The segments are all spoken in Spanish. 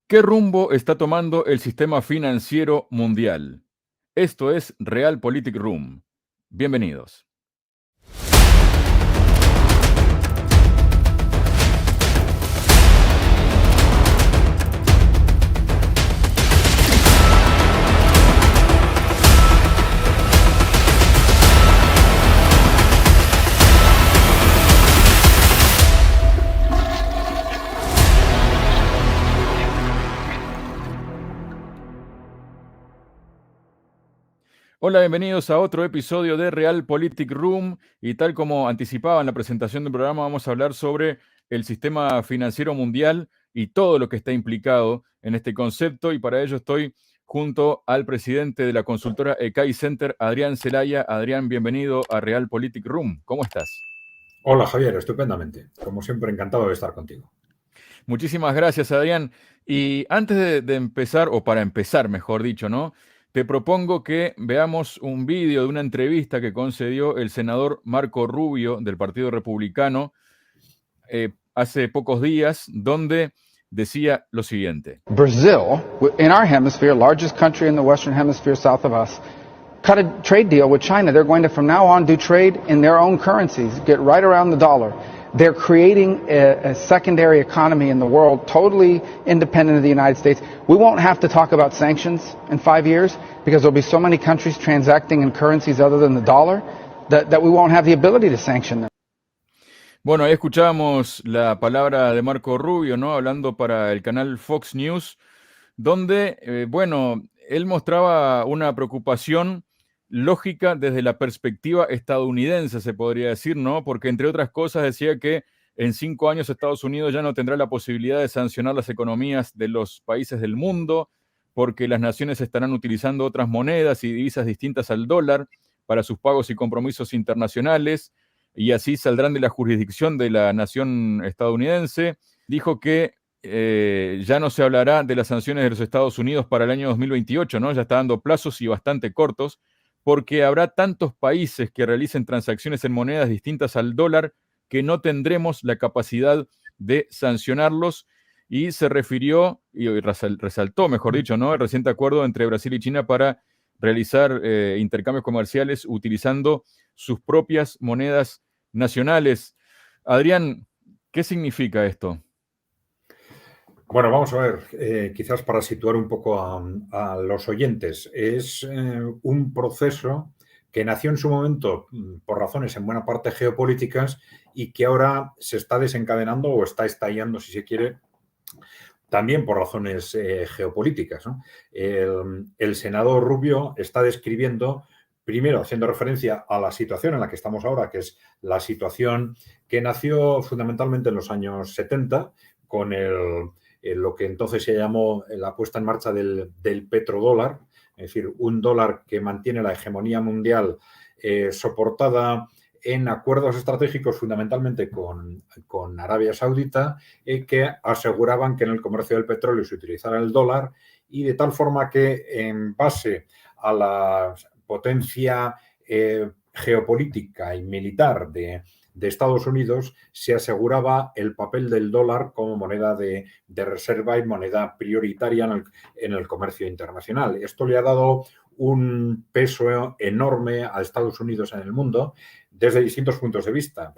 ¿Qué rumbo está tomando el sistema financiero mundial? Esto es Realpolitik Room. Bienvenidos. Hola, bienvenidos a otro episodio de Realpolitik Room y tal como anticipaba en la presentación del programa, vamos a hablar sobre el sistema financiero mundial y todo lo que está implicado en este concepto, y para ello estoy junto al presidente de la consultora ECAI Center, Adrián Celaya. Adrián, bienvenido a Realpolitik Room. ¿Cómo estás? Hola Javier, estupendamente. Como siempre, encantado de estar contigo. Muchísimas gracias, Adrián. Y antes de empezar, o para empezar, mejor dicho, ¿no? Te propongo que veamos un vídeo de una entrevista que concedió el senador Marco Rubio del Partido Republicano hace pocos días, donde decía lo siguiente. Brazil, in our hemisphere, largest country in the Western Hemisphere south of us, cut a trade deal with China. They're going to, from now on, do trade in their own currencies, get right around the dollar. They're creating a secondary economy in the world, totally independent of the United States. We won't have to talk about sanctions in 5 years because there'll be so many countries transacting in currencies other than the dollar that we won't have the ability to sanction them. Bueno, ahí escuchamos la palabra de Marco Rubio, ¿no? Hablando para el canal Fox News, donde, él mostraba una preocupación lógica desde la perspectiva estadounidense, se podría decir, ¿no? Porque, entre otras cosas, decía que en 5 años Estados Unidos ya no tendrá la posibilidad de sancionar las economías de los países del mundo, porque las naciones estarán utilizando otras monedas y divisas distintas al dólar para sus pagos y compromisos internacionales, y así saldrán de la jurisdicción de la nación estadounidense. Dijo que ya no se hablará de las sanciones de los Estados Unidos para el año 2028, ¿no? Ya está dando plazos y bastante cortos, porque habrá tantos países que realicen transacciones en monedas distintas al dólar que no tendremos la capacidad de sancionarlos. Y se refirió, y resaltó, mejor dicho, ¿no? El reciente acuerdo entre Brasil y China para realizar intercambios comerciales utilizando sus propias monedas nacionales. Adrián, ¿qué significa esto? Bueno, vamos a ver, quizás para situar un poco a los oyentes, es un proceso que nació en su momento por razones en buena parte geopolíticas y que ahora se está desencadenando o está estallando, si se quiere, también por razones geopolíticas, ¿no? El senador Rubio está describiendo, primero haciendo referencia a la situación en la que estamos ahora, que es la situación que nació fundamentalmente en los años 70 con lo que entonces se llamó la puesta en marcha del petrodólar, es decir, un dólar que mantiene la hegemonía mundial soportada en acuerdos estratégicos fundamentalmente con Arabia Saudita, que aseguraban que en el comercio del petróleo se utilizara el dólar, y de tal forma que en base a la potencia geopolítica y militar de Estados Unidos se aseguraba el papel del dólar como moneda de reserva y moneda prioritaria en el comercio internacional. Esto le ha dado un peso enorme a Estados Unidos en el mundo desde distintos puntos de vista.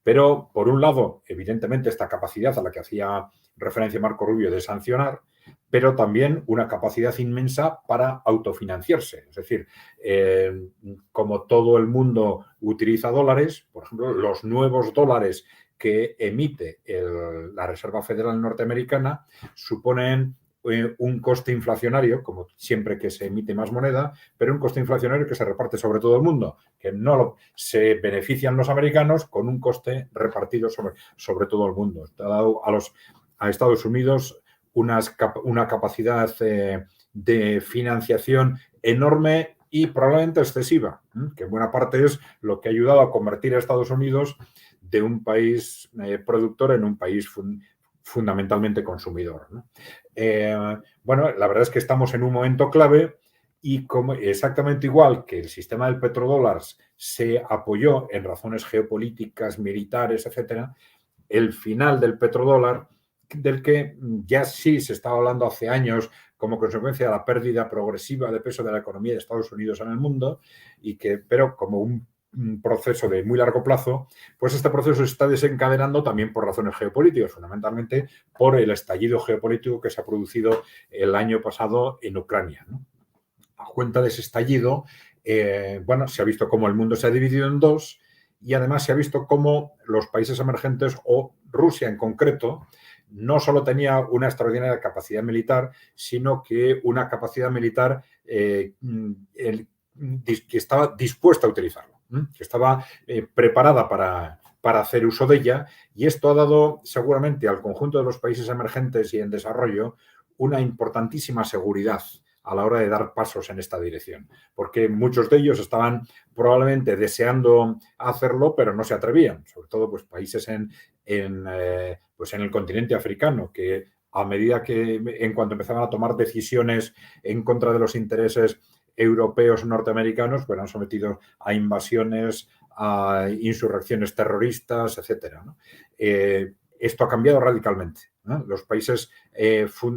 Pero, por un lado, evidentemente, esta capacidad a la que hacía referencia Marco Rubio de sancionar, pero también una capacidad inmensa para autofinanciarse. Es decir, como todo el mundo utiliza dólares, por ejemplo, los nuevos dólares que emite la Reserva Federal norteamericana suponen un coste inflacionario, como siempre que se emite más moneda, pero un coste inflacionario que se reparte sobre todo el mundo, que no se benefician los americanos con un coste repartido sobre todo el mundo. Ha dado a Estados Unidos una capacidad de financiación enorme y probablemente excesiva, que en buena parte es lo que ha ayudado a convertir a Estados Unidos de un país productor en un país fundamentalmente consumidor, ¿no? Bueno, la verdad es que estamos en un momento clave y como exactamente igual que el sistema del petrodólar se apoyó en razones geopolíticas, militares, etcétera, el final del petrodólar del que ya sí se estaba hablando hace años como consecuencia de la pérdida progresiva de peso de la economía de Estados Unidos en el mundo, pero como un proceso de muy largo plazo, pues este proceso se está desencadenando también por razones geopolíticas, fundamentalmente por el estallido geopolítico que se ha producido el año pasado en Ucrania, ¿no? A cuenta de ese estallido, se ha visto cómo el mundo se ha dividido en dos y además se ha visto cómo los países emergentes, o Rusia en concreto, no solo tenía una extraordinaria capacidad militar, sino que una capacidad militar que estaba dispuesta a utilizarlo, que estaba preparada para hacer uso de ella, y esto ha dado seguramente al conjunto de los países emergentes y en desarrollo una importantísima seguridad a la hora de dar pasos en esta dirección, porque muchos de ellos estaban probablemente deseando hacerlo, pero no se atrevían, sobre todo pues países en el continente africano, que a medida que en cuanto empezaban a tomar decisiones en contra de los intereses europeos norteamericanos, pues han sometido a invasiones, a insurrecciones terroristas, etcétera, ¿no? Esto ha cambiado radicalmente, ¿no? Los países,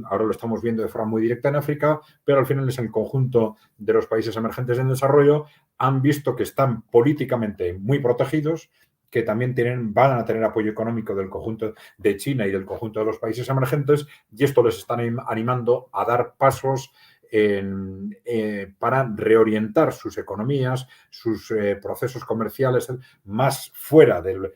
ahora lo estamos viendo de forma muy directa en África, pero al final es el conjunto de los países emergentes en desarrollo, han visto que están políticamente muy protegidos, que también van a tener apoyo económico del conjunto de China y del conjunto de los países emergentes, y esto les está animando a dar pasos para reorientar sus economías, sus procesos comerciales más fuera del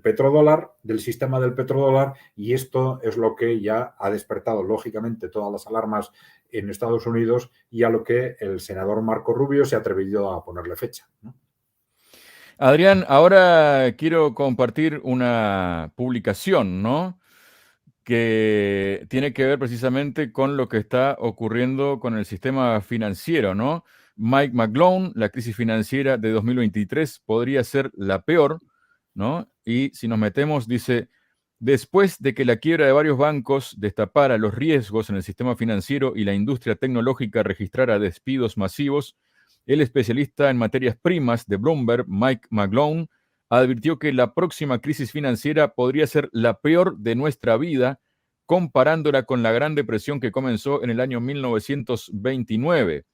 petrodólar, del sistema del petrodólar, y esto es lo que ya ha despertado lógicamente todas las alarmas en Estados Unidos y a lo que el senador Marco Rubio se ha atrevido a ponerle fecha, ¿no? Adrián, ahora quiero compartir una publicación, ¿no? Que tiene que ver precisamente con lo que está ocurriendo con el sistema financiero, ¿no? Mike McGlone, la crisis financiera de 2023 podría ser la peor, ¿no? Y si nos metemos, dice, después de que la quiebra de varios bancos destapara los riesgos en el sistema financiero y la industria tecnológica registrara despidos masivos, el especialista en materias primas de Bloomberg, Mike McGlone, advirtió que la próxima crisis financiera podría ser la peor de nuestra vida, comparándola con la Gran Depresión que comenzó en el año 1929.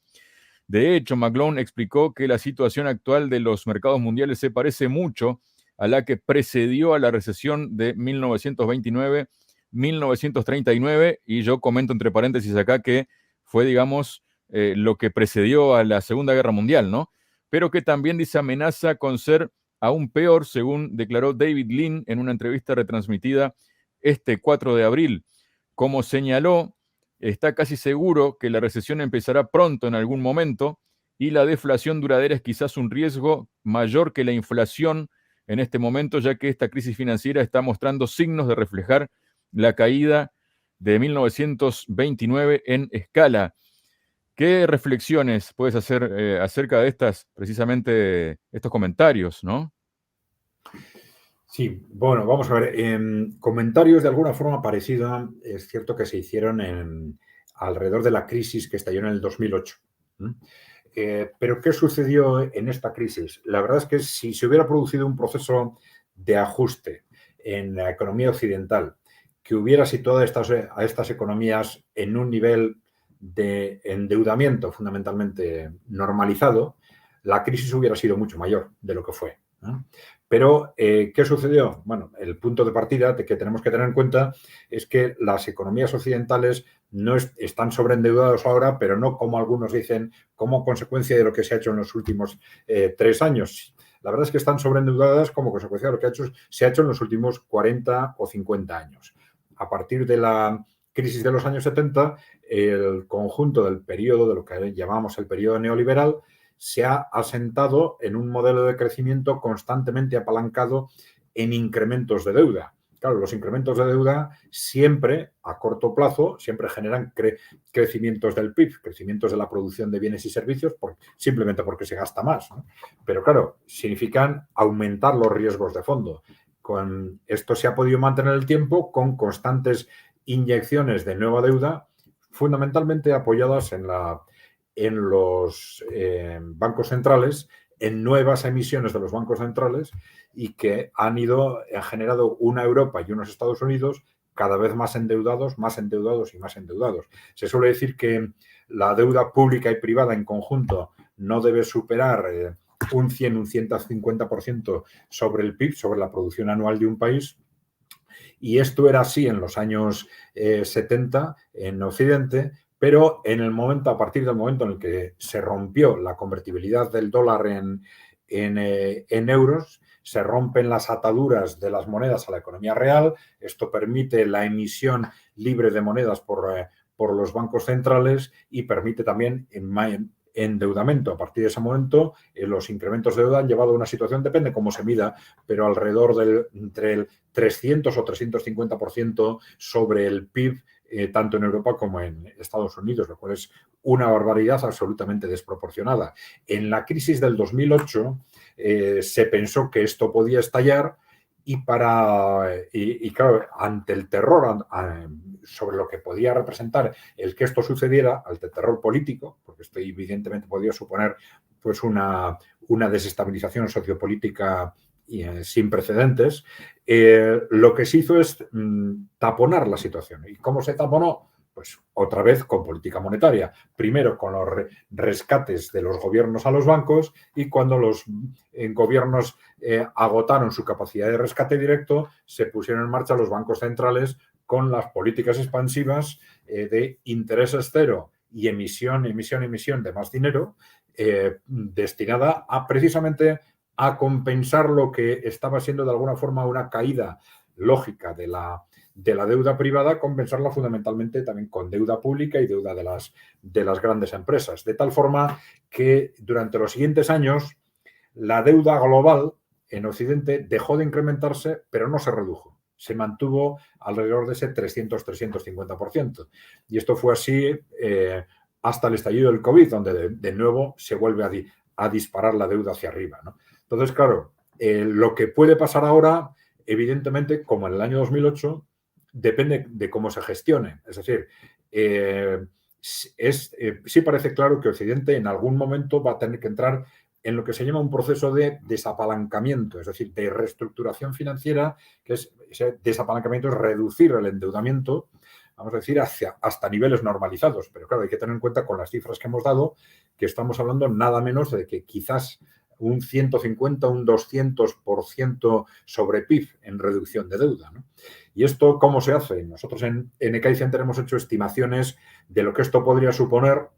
De hecho, McGlone explicó que la situación actual de los mercados mundiales se parece mucho a la que precedió a la recesión de 1929-1939, y yo comento entre paréntesis acá que fue, digamos, lo que precedió a la Segunda Guerra Mundial, ¿no? Pero que también dice amenaza con ser aún peor, según declaró David Lean en una entrevista retransmitida este 4 de abril. Como señaló, está casi seguro que la recesión empezará pronto en algún momento y la deflación duradera es quizás un riesgo mayor que la inflación en este momento, ya que esta crisis financiera está mostrando signos de reflejar la caída de 1929 en escala. ¿Qué reflexiones puedes hacer acerca de precisamente estos comentarios, ¿no? Sí, bueno, vamos a ver. Comentarios de alguna forma parecida, es cierto que se hicieron alrededor de la crisis que estalló en el 2008. Pero ¿qué sucedió en esta crisis? La verdad es que si se hubiera producido un proceso de ajuste en la economía occidental que hubiera situado a estas economías en un nivel de endeudamiento fundamentalmente normalizado, la crisis hubiera sido mucho mayor de lo que fue, ¿no? Pero, ¿qué sucedió? Bueno, el punto de partida que tenemos que tener en cuenta es que las economías occidentales no están sobreendeudados ahora, pero no, como algunos dicen, como consecuencia de lo que se ha hecho en los últimos 3 años. La verdad es que están sobreendeudadas como consecuencia de lo que se ha hecho en los últimos 40 o 50 años. A partir de la crisis de los años 70, el conjunto del periodo, de lo que llamamos el periodo neoliberal, se ha asentado en un modelo de crecimiento constantemente apalancado en incrementos de deuda. Claro, los incrementos de deuda siempre, a corto plazo, siempre generan crecimientos del PIB, crecimientos de la producción de bienes y servicios, simplemente porque se gasta más, ¿no? Pero claro, significan aumentar los riesgos de fondo. Con esto se ha podido mantener el tiempo con constantes inyecciones de nueva deuda, fundamentalmente apoyadas en los bancos centrales, en nuevas emisiones de los bancos centrales, y que han generado una Europa y unos Estados Unidos cada vez más endeudados, más endeudados y más endeudados. Se suele decir que la deuda pública y privada en conjunto no debe superar un 100, un 150% sobre el PIB, sobre la producción anual de un país. Y esto era así en los años 70 en Occidente, pero a partir del momento en el que se rompió la convertibilidad del dólar en euros, se rompen las ataduras de las monedas a la economía real. Esto permite la emisión libre de monedas por los bancos centrales y permite también endeudamiento. A partir de ese momento, los incrementos de deuda han llevado a una situación, depende cómo se mida, pero alrededor entre el 300 o 350% sobre el PIB, tanto en Europa como en Estados Unidos, lo cual es una barbaridad absolutamente desproporcionada. En la crisis del 2008 se pensó que esto podía estallar y claro, ante el terror sobre lo que podía representar el que esto sucediera, ante el terror político, porque esto evidentemente podía suponer pues una desestabilización sociopolítica sin precedentes, lo que se hizo es taponar la situación. ¿Y cómo se taponó? Pues otra vez con política monetaria. Primero con los rescates de los gobiernos a los bancos y cuando los gobiernos agotaron su capacidad de rescate directo, se pusieron en marcha los bancos centrales con las políticas expansivas de intereses cero y emisión de más dinero destinada precisamente a compensar lo que estaba siendo de alguna forma una caída lógica de la deuda privada, compensarla fundamentalmente también con deuda pública y deuda de las grandes empresas. De tal forma que durante los siguientes años la deuda global en Occidente dejó de incrementarse, pero no se redujo. Se mantuvo alrededor de ese 300-350%. Y esto fue así hasta el estallido del COVID, donde de nuevo se vuelve a disparar la deuda hacia arriba, ¿no? Entonces, claro, lo que puede pasar ahora, evidentemente, como en el año 2008, depende de cómo se gestione. Es decir, sí parece claro que Occidente en algún momento va a tener que entrar en lo que se llama un proceso de desapalancamiento, es decir, de reestructuración financiera, que ese desapalancamiento es reducir el endeudamiento, vamos a decir, hasta niveles normalizados. Pero claro, hay que tener en cuenta con las cifras que hemos dado que estamos hablando nada menos de que quizás un 150, un 200% sobre PIB en reducción de deuda, ¿no? ¿Y esto cómo se hace? Nosotros en ECAI Center hemos hecho estimaciones de lo que esto podría suponer,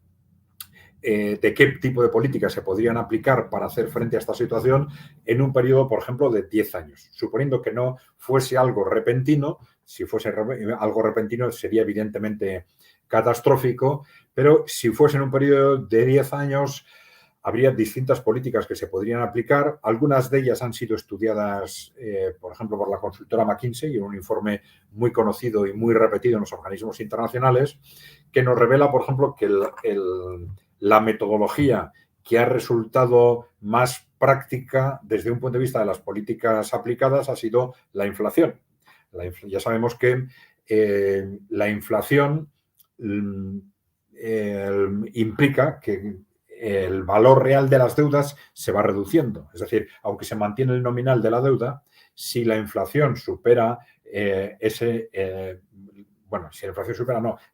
de qué tipo de políticas se podrían aplicar para hacer frente a esta situación en un periodo, por ejemplo, de 10 años. Suponiendo que no fuese algo repentino, si fuese algo repentino sería evidentemente catastrófico, pero si fuese en un periodo de 10 años habría distintas políticas que se podrían aplicar. Algunas de ellas han sido estudiadas, por ejemplo, por la consultora McKinsey, en un informe muy conocido y muy repetido en los organismos internacionales, que nos revela, por ejemplo, que la metodología que ha resultado más práctica desde un punto de vista de las políticas aplicadas ha sido la inflación. Ya sabemos que la inflación implica que el valor real de las deudas se va reduciendo. Es decir, aunque se mantiene el nominal de la deuda, si la inflación supera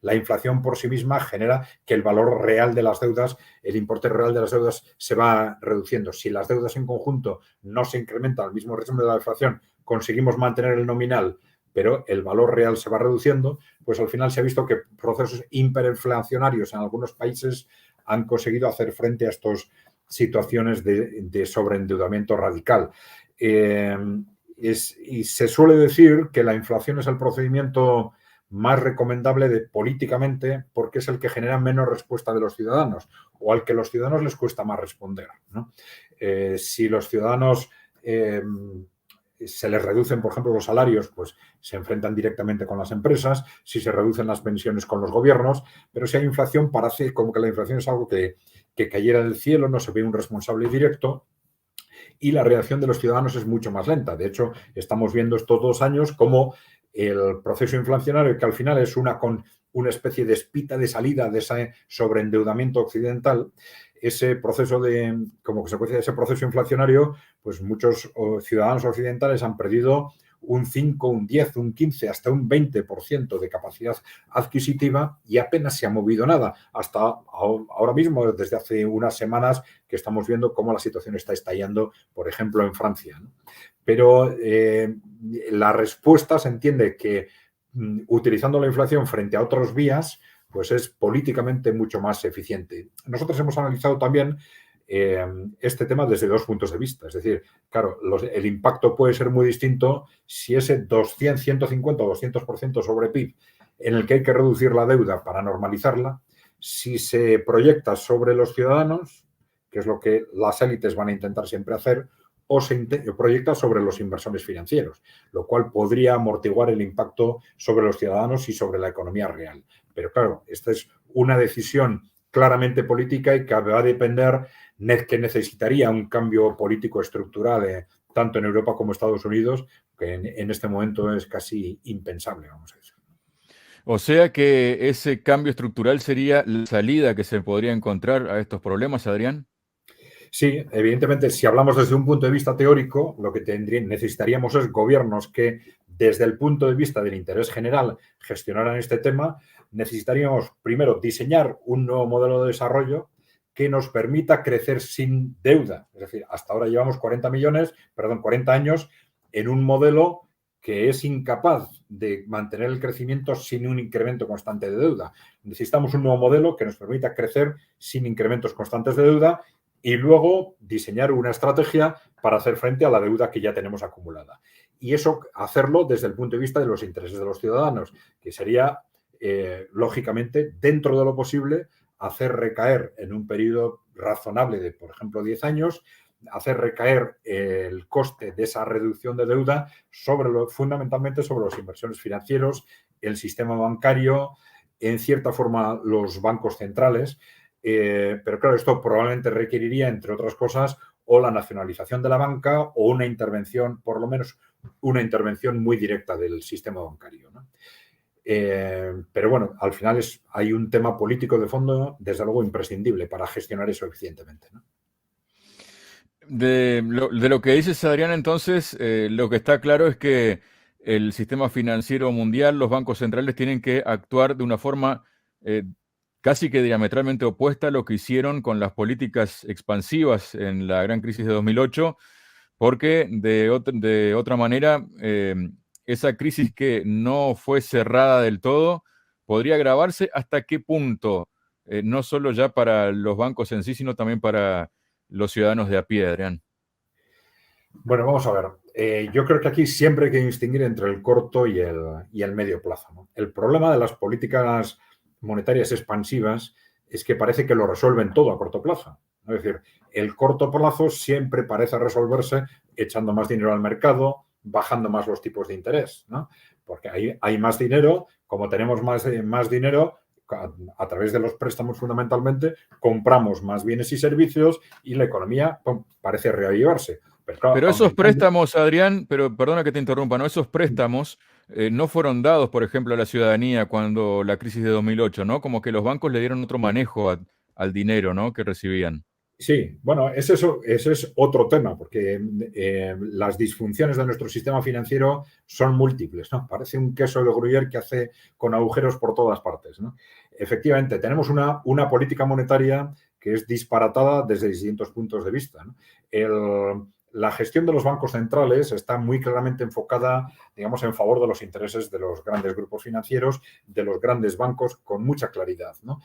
la inflación por sí misma genera que el valor real de las deudas, el importe real de las deudas se va reduciendo. Si las deudas en conjunto no se incrementan al mismo ritmo de la inflación, conseguimos mantener el nominal, pero el valor real se va reduciendo, pues al final se ha visto que procesos hiperinflacionarios en algunos países han conseguido hacer frente a estas situaciones de sobreendeudamiento radical. Y se suele decir que la inflación es el procedimiento más recomendable políticamente porque es el que genera menos respuesta de los ciudadanos o al que los ciudadanos les cuesta más responder, ¿no? Si los ciudadanos se les reducen, por ejemplo, los salarios, pues se enfrentan directamente con las empresas, si se reducen las pensiones con los gobiernos, pero si hay inflación parece como que la inflación es algo que cayera del cielo, no se ve un responsable directo y la reacción de los ciudadanos es mucho más lenta. De hecho, estamos viendo estos 2 años como el proceso inflacionario, que al final es una especie de espita de salida de ese sobreendeudamiento occidental, ese proceso como consecuencia de ese proceso inflacionario, pues muchos ciudadanos occidentales han perdido un 5, un 10, un 15, hasta un 20% de capacidad adquisitiva y apenas se ha movido nada. Hasta ahora mismo, desde hace unas semanas, que estamos viendo cómo la situación está estallando, por ejemplo, en Francia, ¿no? Pero la respuesta se entiende que utilizando la inflación frente a otras vías, pues es políticamente mucho más eficiente. Nosotros hemos analizado también este tema desde dos puntos de vista. Es decir, claro, el impacto puede ser muy distinto si ese 200, 150 o 200% sobre PIB en el que hay que reducir la deuda para normalizarla, si se proyecta sobre los ciudadanos, que es lo que las élites van a intentar siempre hacer, o se proyecta sobre los inversores financieros, lo cual podría amortiguar el impacto sobre los ciudadanos y sobre la economía real. Pero claro, esta es una decisión claramente política y que va a depender, que necesitaría un cambio político estructural, tanto en Europa como Estados Unidos, que en este momento es casi impensable, vamos a decir. O sea que ese cambio estructural sería la salida que se podría encontrar a estos problemas, Adrián. Sí, evidentemente, si hablamos desde un punto de vista teórico, lo que necesitaríamos es gobiernos que, desde el punto de vista del interés general, gestionaran este tema. Necesitaríamos, primero, diseñar un nuevo modelo de desarrollo que nos permita crecer sin deuda. Es decir, hasta ahora llevamos 40 años en un modelo que es incapaz de mantener el crecimiento sin un incremento constante de deuda. Necesitamos un nuevo modelo que nos permita crecer sin incrementos constantes de deuda y luego diseñar una estrategia para hacer frente a la deuda que ya tenemos acumulada. Y eso hacerlo desde el punto de vista de los intereses de los ciudadanos, que sería, lógicamente, dentro de lo posible, hacer recaer en un periodo razonable de, por ejemplo, 10 años, hacer recaer el coste de esa reducción de deuda fundamentalmente sobre los inversores financieros, el sistema bancario, en cierta forma los bancos centrales. Pero claro, esto probablemente requeriría, entre otras cosas, o la nacionalización de la banca o una intervención, por lo menos una intervención muy directa del sistema bancario, ¿no? Pero bueno, al final hay un tema político de fondo, desde luego, imprescindible para gestionar eso eficientemente, ¿no? De lo que dices, Adrián, entonces, lo que está claro es que el sistema financiero mundial, los bancos centrales tienen que actuar de una forma casi que diametralmente opuesta a lo que hicieron con las políticas expansivas en la gran crisis de 2008, porque de otra manera, esa crisis que no fue cerrada del todo podría agravarse. ¿Hasta qué punto? No solo ya para los bancos en sí, sino también para los ciudadanos de a pie, Adrián. Bueno, vamos a ver. Yo creo que aquí siempre hay que distinguir entre el corto y el medio plazo, ¿no? El problema de las políticas monetarias expansivas es que parece que lo resuelven todo a corto plazo. Es decir, el corto plazo siempre parece resolverse echando más dinero al mercado, bajando más los tipos de interés, ¿no? Porque hay más dinero, como tenemos más dinero, a través de los préstamos fundamentalmente, compramos más bienes y servicios y la economía parece reavivarse. Pero esos préstamos, Adrián, pero perdona que te interrumpa, ¿no? Esos préstamos no fueron dados, por ejemplo, a la ciudadanía cuando la crisis de 2008, ¿no? Como que los bancos le dieron otro manejo al dinero, ¿no? Que recibían. Sí, bueno, ese es otro tema, porque las disfunciones de nuestro sistema financiero son múltiples, ¿no? Parece un queso de Gruyère que hace con agujeros por todas partes, ¿no? Efectivamente, tenemos una política monetaria que es disparatada desde distintos puntos de vista, ¿no? La gestión de los bancos centrales está muy claramente enfocada, digamos, en favor de los intereses de los grandes grupos financieros, de los grandes bancos, con mucha claridad, ¿no?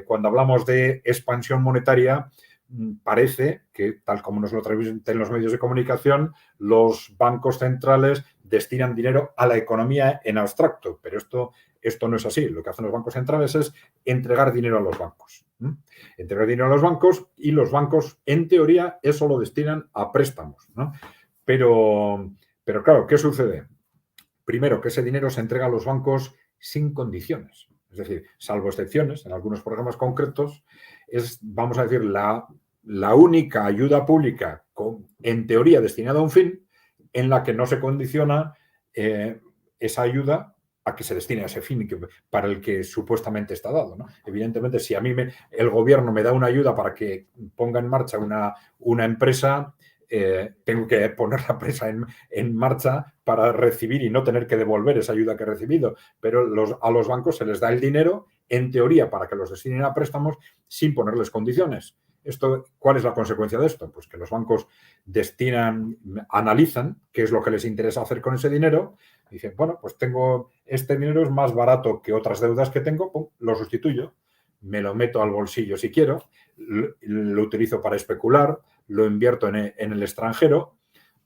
Cuando hablamos de expansión monetaria, parece que, tal como nos lo transmiten los medios de comunicación, los bancos centrales destinan dinero a la economía en abstracto, pero esto no es así. Lo que hacen los bancos centrales es entregar dinero a los bancos. Entregar dinero a los bancos y los bancos, en teoría, eso lo destinan a préstamos, ¿no? Pero claro, ¿qué sucede? Primero, que ese dinero se entrega a los bancos sin condiciones. Es decir, salvo excepciones, en algunos programas concretos, es, vamos a decir, la única ayuda pública en teoría destinada a un fin en la que no se condiciona esa ayuda a que se destine a ese fin para el que supuestamente está dado, ¿no? Evidentemente, si a mí el gobierno me da una ayuda para que ponga en marcha una empresa, tengo que poner la presa en marcha para recibir y no tener que devolver esa ayuda que he recibido. Pero a los bancos se les da el dinero, en teoría, para que los destinen a préstamos sin ponerles condiciones. ¿Cuál es la consecuencia de esto? Pues que los bancos analizan qué es lo que les interesa hacer con ese dinero. Y dicen, bueno, pues este dinero es más barato que otras deudas que tengo, pum, lo sustituyo, me lo meto al bolsillo si quiero, lo utilizo para especular, lo invierto en el extranjero.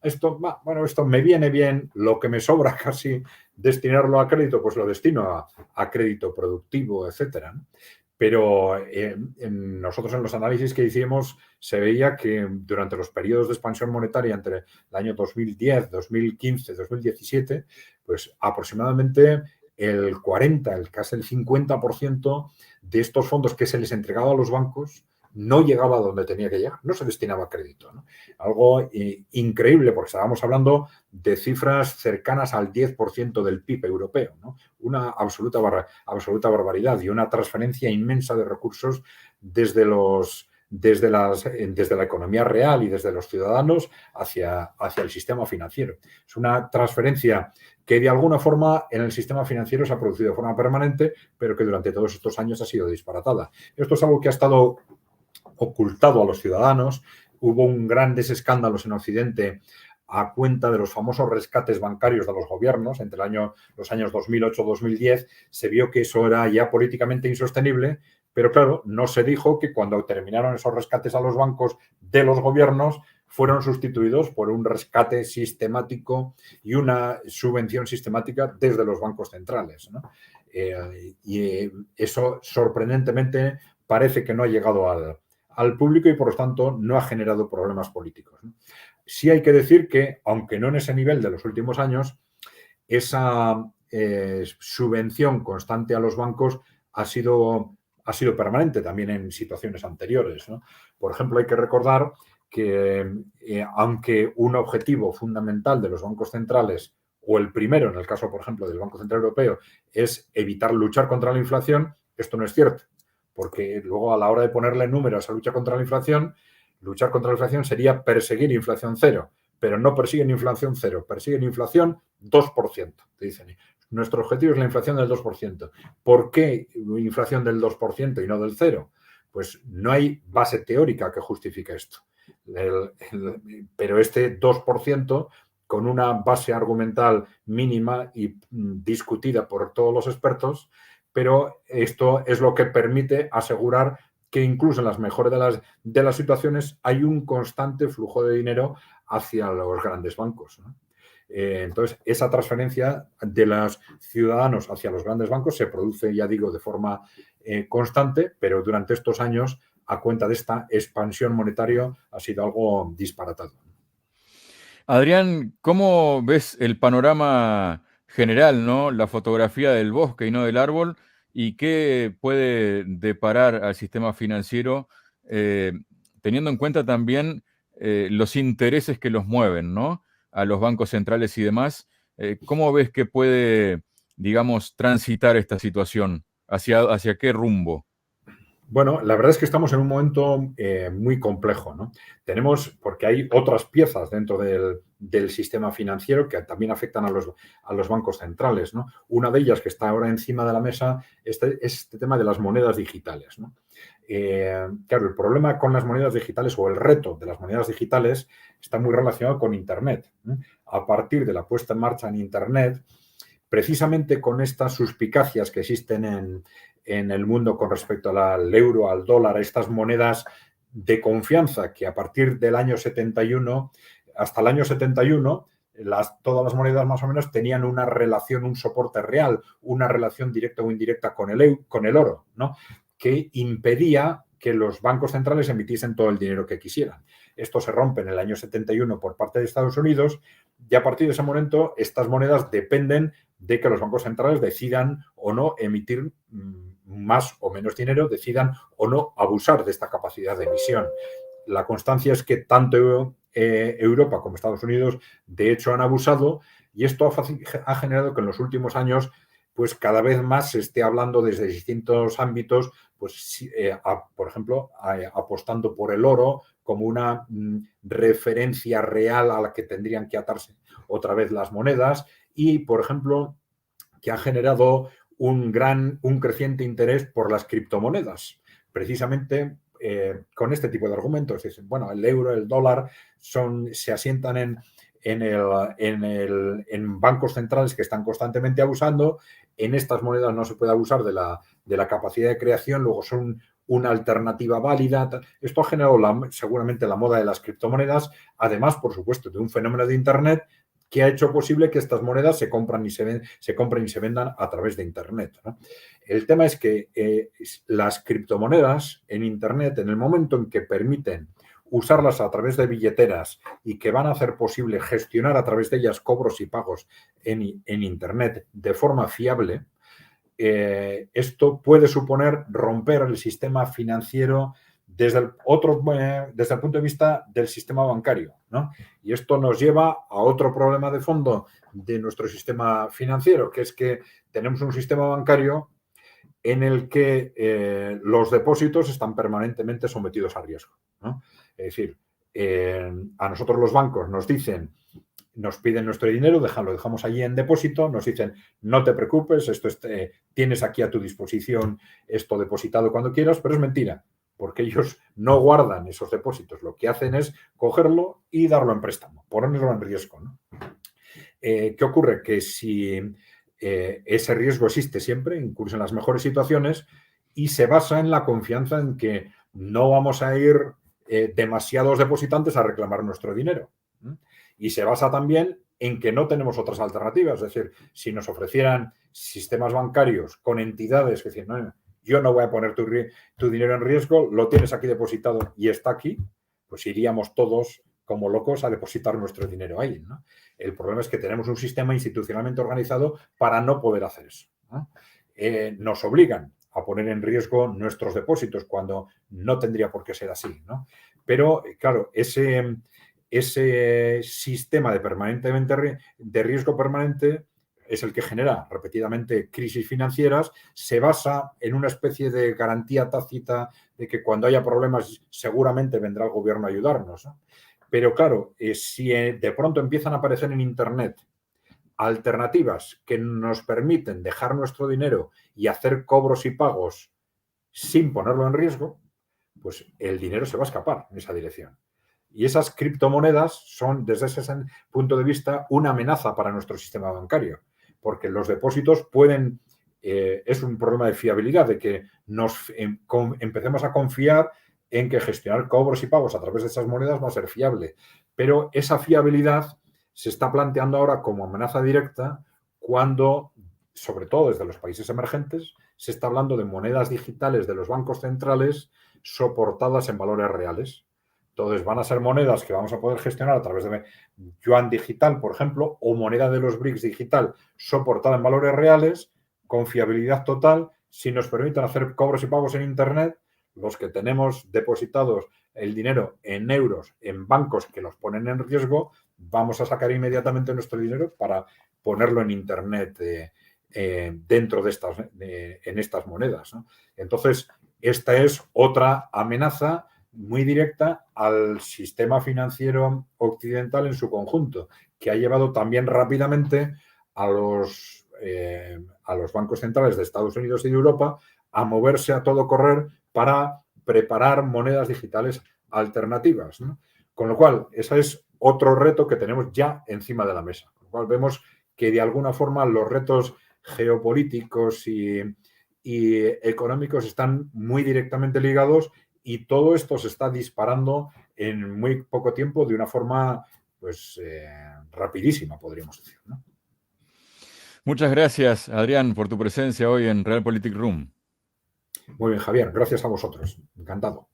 Esto me viene bien, lo que me sobra casi destinarlo a crédito, pues lo destino a crédito productivo, etcétera, ¿no? Pero nosotros en los análisis que hicimos se veía que durante los periodos de expansión monetaria entre el año 2010, 2015, 2017, pues aproximadamente el 40, casi el 50% de estos fondos que se les entregaba a los bancos no llegaba a donde tenía que llegar, no se destinaba a crédito, ¿no? Algo increíble, porque estábamos hablando de cifras cercanas al 10% del PIB europeo, ¿no? Una absoluta barbaridad y una transferencia inmensa de recursos desde la economía real y desde los ciudadanos hacia el sistema financiero. Es una transferencia que de alguna forma en el sistema financiero se ha producido de forma permanente, pero que durante todos estos años ha sido disparatada. Esto es algo que ha estado ocultado a los ciudadanos. Hubo grandes escándalos en Occidente a cuenta de los famosos rescates bancarios de los gobiernos. Entre los años 2008-2010 se vio que eso era ya políticamente insostenible, pero claro, no se dijo que cuando terminaron esos rescates a los bancos de los gobiernos fueron sustituidos por un rescate sistemático y una subvención sistemática desde los bancos centrales, ¿no? Y eso sorprendentemente parece que no ha llegado al público y por lo tanto no ha generado problemas políticos, ¿no? Sí hay que decir que, aunque no en ese nivel de los últimos años, esa subvención constante a los bancos ha sido permanente también en situaciones anteriores, ¿no? Por ejemplo, hay que recordar que aunque un objetivo fundamental de los bancos centrales, o el primero en el caso, por ejemplo, del Banco Central Europeo, es luchar contra la inflación, esto no es cierto, porque luego a la hora de ponerle número a esa luchar contra la inflación sería perseguir inflación cero, pero no persiguen inflación cero, persiguen inflación 2%, te dicen. Nuestro objetivo es la inflación del 2%. ¿Por qué inflación del 2% y no del 0%? Pues no hay base teórica que justifique esto. Pero este 2%, con una base argumental mínima y discutida por todos los expertos, pero esto es lo que permite asegurar que incluso en las mejores de las situaciones hay un constante flujo de dinero hacia los grandes bancos, ¿no? Entonces, esa transferencia de los ciudadanos hacia los grandes bancos se produce, ya digo, de forma constante, pero durante estos años, a cuenta de esta expansión monetaria, ha sido algo disparatado. Adrián, ¿cómo ves el panorama general, ¿no? La fotografía del bosque y no del árbol, y qué puede deparar al sistema financiero, teniendo en cuenta también los intereses que los mueven, ¿no? A los bancos centrales y demás. ¿Cómo ves que puede, digamos, transitar esta situación? ¿Hacia qué rumbo? Bueno, la verdad es que estamos en un momento muy complejo, ¿no? Porque hay otras piezas dentro del sistema financiero que también afectan a los bancos centrales, ¿no? Una de ellas que está ahora encima de la mesa es este tema de las monedas digitales, ¿no? Claro, el problema con las monedas digitales o el reto de las monedas digitales está muy relacionado con Internet, ¿no? A partir de la puesta en marcha en Internet, precisamente con estas suspicacias que existen en el mundo con respecto al euro, al dólar, a estas monedas de confianza que a partir del año 71, hasta el año 71, todas las monedas más o menos tenían una relación, un soporte real, una relación directa o indirecta con el oro, ¿no? Que impedía que los bancos centrales emitiesen todo el dinero que quisieran. Esto se rompe en el año 71 por parte de Estados Unidos y a partir de ese momento estas monedas dependen de que los bancos centrales decidan o no emitir más o menos dinero, decidan o no abusar de esta capacidad de emisión. La constancia es que tanto Europa como Estados Unidos de hecho han abusado y esto ha generado que en los últimos años pues cada vez más se esté hablando desde distintos ámbitos, pues por ejemplo apostando por el oro como una referencia real a la que tendrían que atarse otra vez las monedas y, por ejemplo, que ha generado un creciente interés por las criptomonedas, precisamente con este tipo de argumentos. Dicen, bueno, el euro, el dólar se asientan en bancos centrales que están constantemente abusando. En estas monedas no se puede abusar de la capacidad de creación, luego son una alternativa válida. Esto ha generado seguramente la moda de las criptomonedas, además, por supuesto, de un fenómeno de Internet que ha hecho posible que estas monedas se compren y se vendan a través de Internet, ¿no? El tema es que las criptomonedas en Internet, en el momento en que permiten usarlas a través de billeteras y que van a hacer posible gestionar a través de ellas cobros y pagos en Internet de forma fiable, esto puede suponer romper el sistema financiero desde el punto de vista del sistema bancario, ¿no? Y esto nos lleva a otro problema de fondo de nuestro sistema financiero, que es que tenemos un sistema bancario en el que los depósitos están permanentemente sometidos a riesgo, ¿no? Es decir, a nosotros los bancos nos piden nuestro dinero, lo dejamos allí en depósito, nos dicen, no te preocupes, tienes aquí a tu disposición esto depositado cuando quieras, pero es mentira, porque ellos no guardan esos depósitos, lo que hacen es cogerlo y darlo en préstamo, ponerlo en riesgo, ¿no? ¿Qué ocurre? Que si ese riesgo existe siempre, incluso en las mejores situaciones, y se basa en la confianza en que no vamos a ir demasiados depositantes a reclamar nuestro dinero. Y se basa también en que no tenemos otras alternativas. Es decir, si nos ofrecieran sistemas bancarios con entidades que dicen, no, yo no voy a poner tu dinero en riesgo, lo tienes aquí depositado y está aquí, pues iríamos todos como locos a depositar nuestro dinero ahí, ¿no? El problema es que tenemos un sistema institucionalmente organizado para no poder hacer eso, ¿no? Nos obligan a poner en riesgo nuestros depósitos cuando no tendría por qué ser así, ¿no? Pero, claro, ese sistema de riesgo permanente es el que genera repetidamente crisis financieras, se basa en una especie de garantía tácita de que cuando haya problemas seguramente vendrá el gobierno a ayudarnos, ¿no? Pero claro, si de pronto empiezan a aparecer en Internet alternativas que nos permiten dejar nuestro dinero y hacer cobros y pagos sin ponerlo en riesgo, pues el dinero se va a escapar en esa dirección. Y esas criptomonedas son, desde ese punto de vista, una amenaza para nuestro sistema bancario, porque los depósitos es un problema de fiabilidad, de que empecemos a confiar en que gestionar cobros y pagos a través de esas monedas va a ser fiable. Pero esa fiabilidad se está planteando ahora como amenaza directa cuando, sobre todo desde los países emergentes, se está hablando de monedas digitales de los bancos centrales soportadas en valores reales. Entonces van a ser monedas que vamos a poder gestionar a través de yuan digital, por ejemplo, o moneda de los BRICS digital soportada en valores reales, con fiabilidad total, si nos permiten hacer cobros y pagos en Internet. Los que tenemos depositados el dinero en euros en bancos que los ponen en riesgo, vamos a sacar inmediatamente nuestro dinero para ponerlo en Internet dentro de estas monedas, ¿no? Entonces, esta es otra amenaza muy directa al sistema financiero occidental en su conjunto, que ha llevado también rápidamente a los bancos centrales de Estados Unidos y de Europa a moverse a todo correr para preparar monedas digitales alternativas, ¿no? Con lo cual, ese es otro reto que tenemos ya encima de la mesa. Con lo cual, vemos que de alguna forma los retos geopolíticos y económicos están muy directamente ligados y todo esto se está disparando en muy poco tiempo de una forma pues rapidísima, podríamos decir, ¿no? Muchas gracias, Adrián, por tu presencia hoy en Realpolitik Room. Muy bien, Javier. Gracias a vosotros. Encantado.